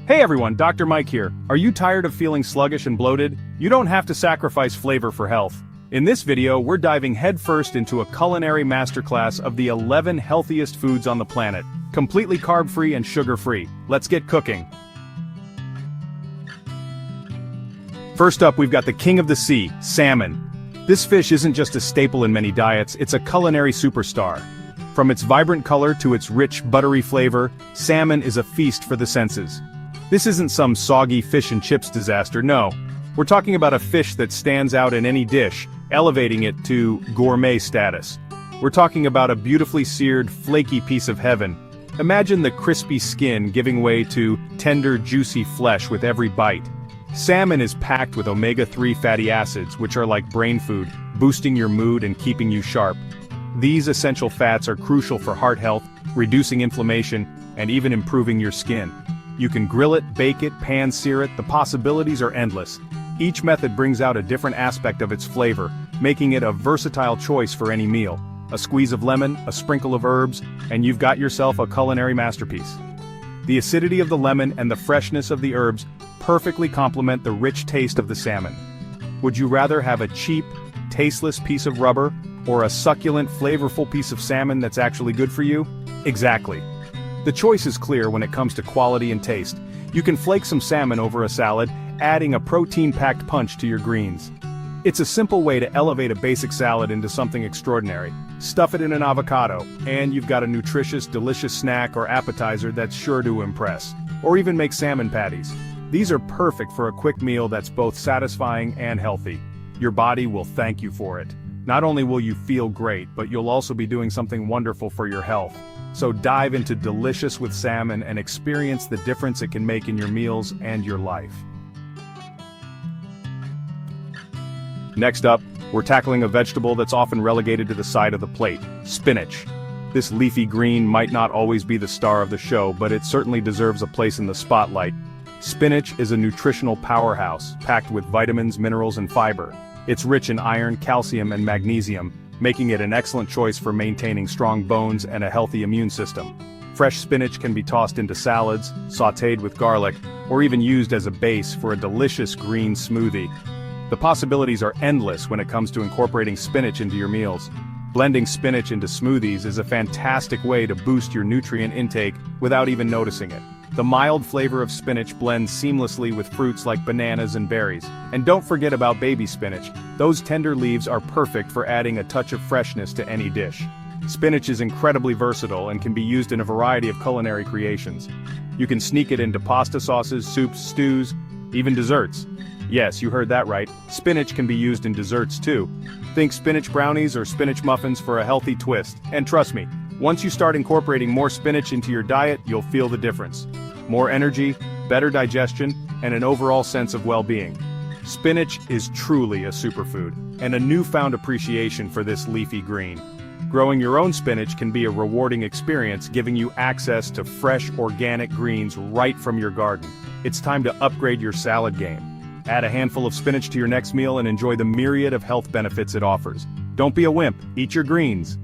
Hey everyone, Dr. Mike here. Are you tired of feeling sluggish and bloated? You don't have to sacrifice flavor for health. In this video, we're diving headfirst into a culinary masterclass of the 11 healthiest foods on the planet, completely carb-free and sugar-free. Let's get cooking. First up, we've got the king of the sea, salmon. This fish isn't just a staple in many diets, it's a culinary superstar. From its vibrant color to its rich, buttery flavor, salmon is a feast for the senses. This isn't some soggy fish and chips disaster, no. We're talking about a fish that stands out in any dish, elevating it to gourmet status. We're talking about a beautifully seared, flaky piece of heaven. Imagine the crispy skin giving way to tender, juicy flesh with every bite. Salmon is packed with omega-3 fatty acids, which are like brain food, boosting your mood and keeping you sharp. These essential fats are crucial for heart health, reducing inflammation, and even improving your skin. You can grill it, bake it, pan-sear it, the possibilities are endless. Each method brings out a different aspect of its flavor, making it a versatile choice for any meal. A squeeze of lemon, a sprinkle of herbs, and you've got yourself a culinary masterpiece. The acidity of the lemon and the freshness of the herbs perfectly complement the rich taste of the salmon. Would you rather have a cheap, tasteless piece of rubber, or a succulent, flavorful piece of salmon that's actually good for you? Exactly. The choice is clear when it comes to quality and taste. You can flake some salmon over a salad, adding a protein-packed punch to your greens. It's a simple way to elevate a basic salad into something extraordinary. Stuff it in an avocado, and you've got a nutritious, delicious snack or appetizer that's sure to impress. Or even make salmon patties. These are perfect for a quick meal that's both satisfying and healthy. Your body will thank you for it. Not only will you feel great, but you'll also be doing something wonderful for your health. So dive into Delicious with Salmon and experience the difference it can make in your meals and your life. Next up, we're tackling a vegetable that's often relegated to the side of the plate, spinach. This leafy green might not always be the star of the show, but it certainly deserves a place in the spotlight. Spinach is a nutritional powerhouse, packed with vitamins, minerals, and fiber. It's rich in iron, calcium, and magnesium, making it an excellent choice for maintaining strong bones and a healthy immune system. Fresh spinach can be tossed into salads, sautéed with garlic, or even used as a base for a delicious green smoothie. The possibilities are endless when it comes to incorporating spinach into your meals. Blending spinach into smoothies is a fantastic way to boost your nutrient intake without even noticing it. The mild flavor of spinach blends seamlessly with fruits like bananas and berries. And don't forget about baby spinach. Those tender leaves are perfect for adding a touch of freshness to any dish. Spinach is incredibly versatile and can be used in a variety of culinary creations. You can sneak it into pasta sauces, soups, stews, even desserts. Yes, you heard that right. Spinach can be used in desserts too. Think spinach brownies or spinach muffins for a healthy twist. And trust me, once you start incorporating more spinach into your diet, you'll feel the difference. More energy, better digestion, and an overall sense of well-being. Spinach is truly a superfood, and a newfound appreciation for this leafy green. Growing your own spinach can be a rewarding experience, giving you access to fresh, organic greens right from your garden. It's time to upgrade your salad game. Add a handful of spinach to your next meal and enjoy the myriad of health benefits it offers. Don't be a wimp, eat your greens.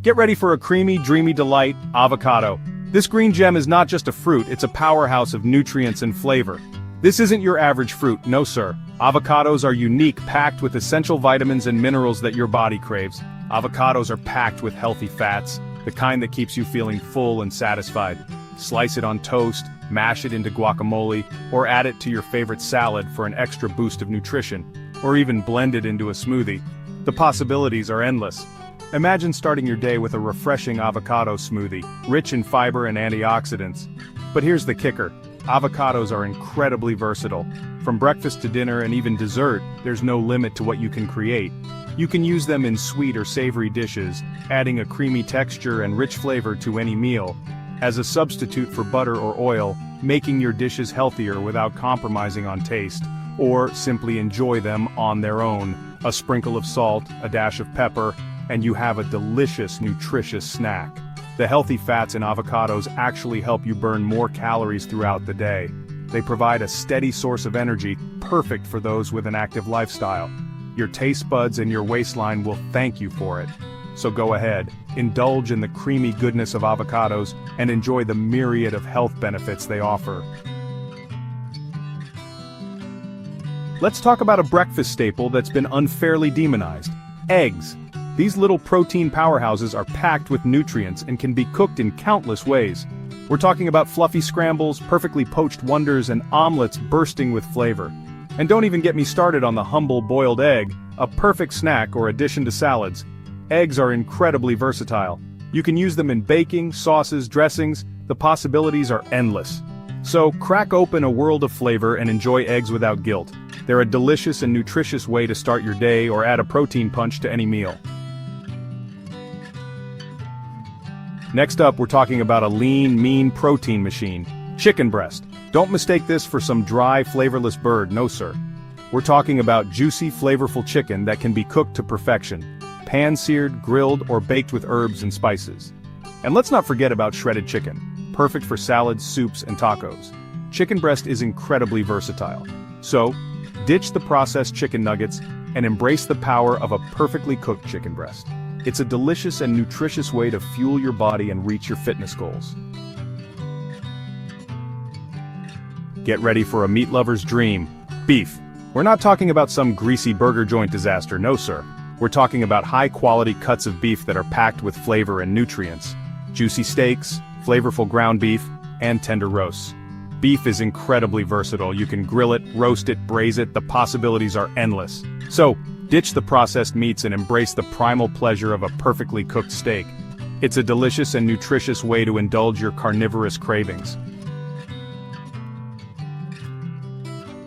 Get ready for a creamy, dreamy delight, avocado. This green gem is not just a fruit, it's a powerhouse of nutrients and flavor. This isn't your average fruit, no sir. Avocados are unique, packed with essential vitamins and minerals that your body craves. Avocados are packed with healthy fats, the kind that keeps you feeling full and satisfied. Slice it on toast, mash it into guacamole, or add it to your favorite salad for an extra boost of nutrition, or even blend it into a smoothie. The possibilities are endless. Imagine starting your day with a refreshing avocado smoothie, rich in fiber and antioxidants. But here's the kicker. Avocados are incredibly versatile. From breakfast to dinner and even dessert, there's no limit to what you can create. You can use them in sweet or savory dishes, adding a creamy texture and rich flavor to any meal. As a substitute for butter or oil, making your dishes healthier without compromising on taste. Or simply enjoy them on their own. A sprinkle of salt, a dash of pepper, and you have a delicious, nutritious snack. The healthy fats in avocados actually help you burn more calories throughout the day. They provide a steady source of energy, perfect for those with an active lifestyle. Your taste buds and your waistline will thank you for it. So go ahead, indulge in the creamy goodness of avocados, and enjoy the myriad of health benefits they offer. Let's talk about a breakfast staple that's been unfairly demonized: eggs. These little protein powerhouses are packed with nutrients and can be cooked in countless ways. We're talking about fluffy scrambles, perfectly poached wonders, and omelets bursting with flavor. And don't even get me started on the humble boiled egg, a perfect snack or addition to salads. Eggs are incredibly versatile. You can use them in baking, sauces, dressings. The possibilities are endless. So crack open a world of flavor and enjoy eggs without guilt. They're a delicious and nutritious way to start your day or add a protein punch to any meal. Next up, we're talking about a lean, mean protein machine: chicken breast. Don't mistake this for some dry, flavorless bird, no sir. We're talking about juicy, flavorful chicken that can be cooked to perfection, pan-seared, grilled, or baked with herbs and spices. And let's not forget about shredded chicken, perfect for salads, soups, and tacos. Chicken breast is incredibly versatile. So, ditch the processed chicken nuggets and embrace the power of a perfectly cooked chicken breast. It's a delicious and nutritious way to fuel your body and reach your fitness goals. Get ready for a meat lover's dream: beef. We're not talking about some greasy burger joint disaster, no sir. We're talking about high-quality cuts of beef that are packed with flavor and nutrients. Juicy steaks, flavorful ground beef, and tender roasts. Beef is incredibly versatile. You can grill it, roast it, braise it. The possibilities are endless. So, ditch the processed meats and embrace the primal pleasure of a perfectly cooked steak. It's a delicious and nutritious way to indulge your carnivorous cravings.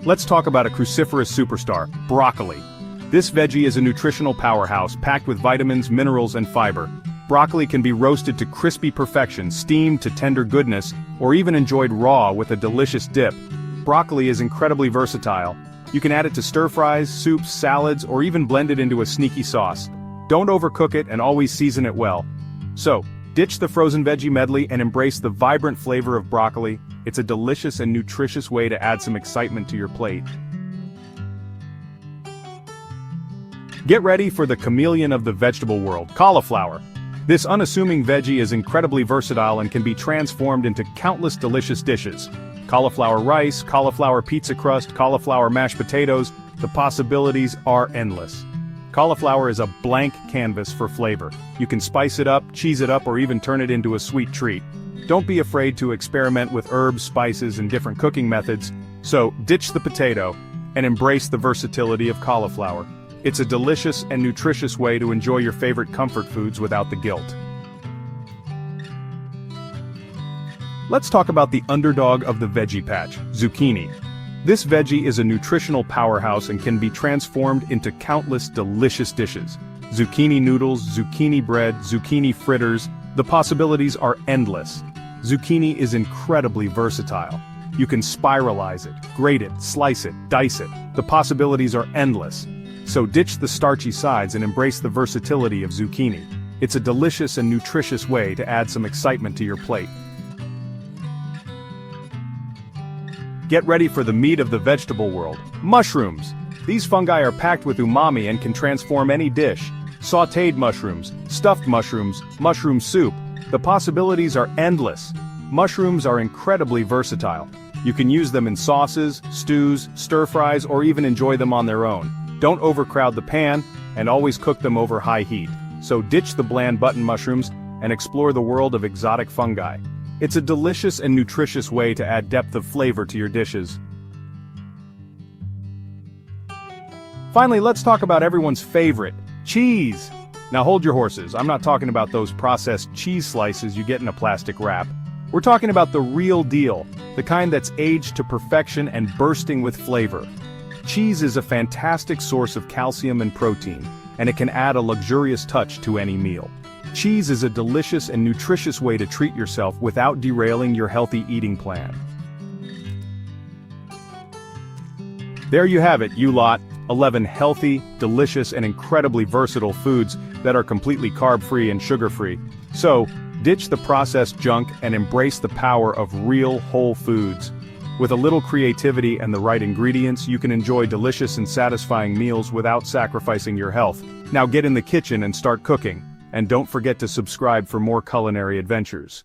Let's talk about a cruciferous superstar: broccoli. This veggie is a nutritional powerhouse packed with vitamins, minerals, and fiber. Broccoli can be roasted to crispy perfection, steamed to tender goodness, or even enjoyed raw with a delicious dip. Broccoli is incredibly versatile. You can add it to stir-fries, soups, salads, or even blend it into a sneaky sauce. Don't overcook it and always season it well. So, ditch the frozen veggie medley and embrace the vibrant flavor of broccoli. It's a delicious and nutritious way to add some excitement to your plate. Get ready for the chameleon of the vegetable world: cauliflower. This unassuming veggie is incredibly versatile and can be transformed into countless delicious dishes. Cauliflower rice, cauliflower pizza crust, cauliflower mashed potatoes. The possibilities are endless. Cauliflower is a blank canvas for flavor. You can spice it up, cheese it up, or even turn it into a sweet treat. Don't be afraid to experiment with herbs, spices, and different cooking methods. So, ditch the potato and embrace the versatility of cauliflower. It's a delicious and nutritious way to enjoy your favorite comfort foods without the guilt. Let's talk about the underdog of the veggie patch: zucchini. This veggie is a nutritional powerhouse and can be transformed into countless delicious dishes. Zucchini noodles, zucchini bread, zucchini fritters. The possibilities are endless. Zucchini is incredibly versatile. You can spiralize it, grate it, slice it, dice it. The possibilities are endless. So ditch the starchy sides and embrace the versatility of zucchini. It's a delicious and nutritious way to add some excitement to your plate. Get ready for the meat of the vegetable world: mushrooms. These fungi are packed with umami and can transform any dish. Sautéed mushrooms, stuffed mushrooms, mushroom soup. The possibilities are endless. Mushrooms are incredibly versatile. You can use them in sauces, stews, stir-fries, or even enjoy them on their own. Don't overcrowd the pan, and always cook them over high heat. So ditch the bland button mushrooms and explore the world of exotic fungi. It's a delicious and nutritious way to add depth of flavor to your dishes. Finally, let's talk about everyone's favorite: cheese. Now hold your horses. I'm not talking about those processed cheese slices you get in a plastic wrap. We're talking about the real deal, the kind that's aged to perfection and bursting with flavor. Cheese is a fantastic source of calcium and protein, and it can add a luxurious touch to any meal. Cheese is a delicious and nutritious way to treat yourself without derailing your healthy eating plan. There you have it, you lot. 11 healthy, delicious, and incredibly versatile foods that are completely carb-free and sugar-free. So, ditch the processed junk and embrace the power of real, whole foods. With a little creativity and the right ingredients, you can enjoy delicious and satisfying meals without sacrificing your health. Now get in the kitchen and start cooking. and don't forget to subscribe for more culinary adventures.